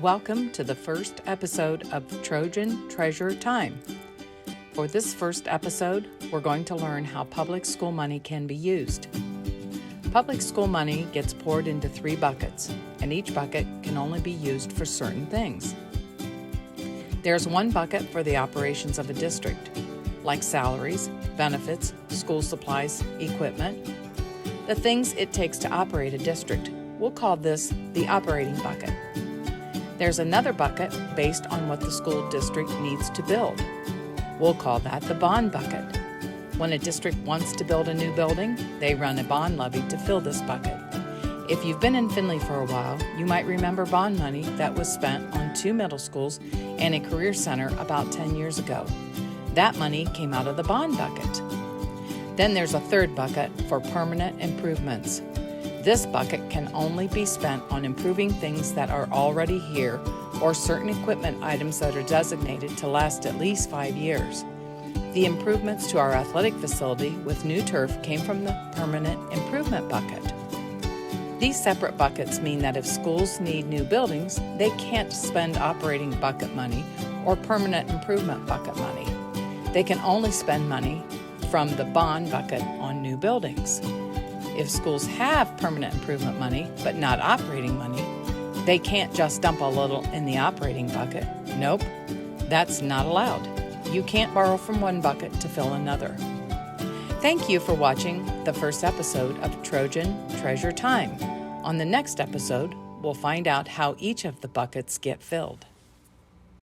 Welcome to the first episode of Trojan Treasure Time. For this first episode, we're going to learn how public school money can be used. Public school money gets poured into 3 buckets, and each bucket can only be used for certain things. There's one bucket for the operations of a district, like salaries, benefits, school supplies, equipment, the things it takes to operate a district. We'll call this the operating bucket. There's another bucket based on what the school district needs to build. We'll call that the bond bucket. When a district wants to build a new building, they run a bond levy to fill this bucket. If you've been in Findlay for a while, you might remember bond money that was spent on 2 middle schools and a career center about 10 years ago. That money came out of the bond bucket. Then there's a third bucket for permanent improvements. This bucket can only be spent on improving things that are already here or certain equipment items that are designated to last at least 5 years. The improvements to our athletic facility with new turf came from the permanent improvement bucket. These separate buckets mean that if schools need new buildings, they can't spend operating bucket money or permanent improvement bucket money. They can only spend money from the bond bucket on new buildings. If schools have permanent improvement money, but not operating money, they can't just dump a little in the operating bucket. Nope, that's not allowed. You can't borrow from one bucket to fill another. Thank you for watching the first episode of Trojan Treasure Time. On the next episode, we'll find out how each of the buckets get filled.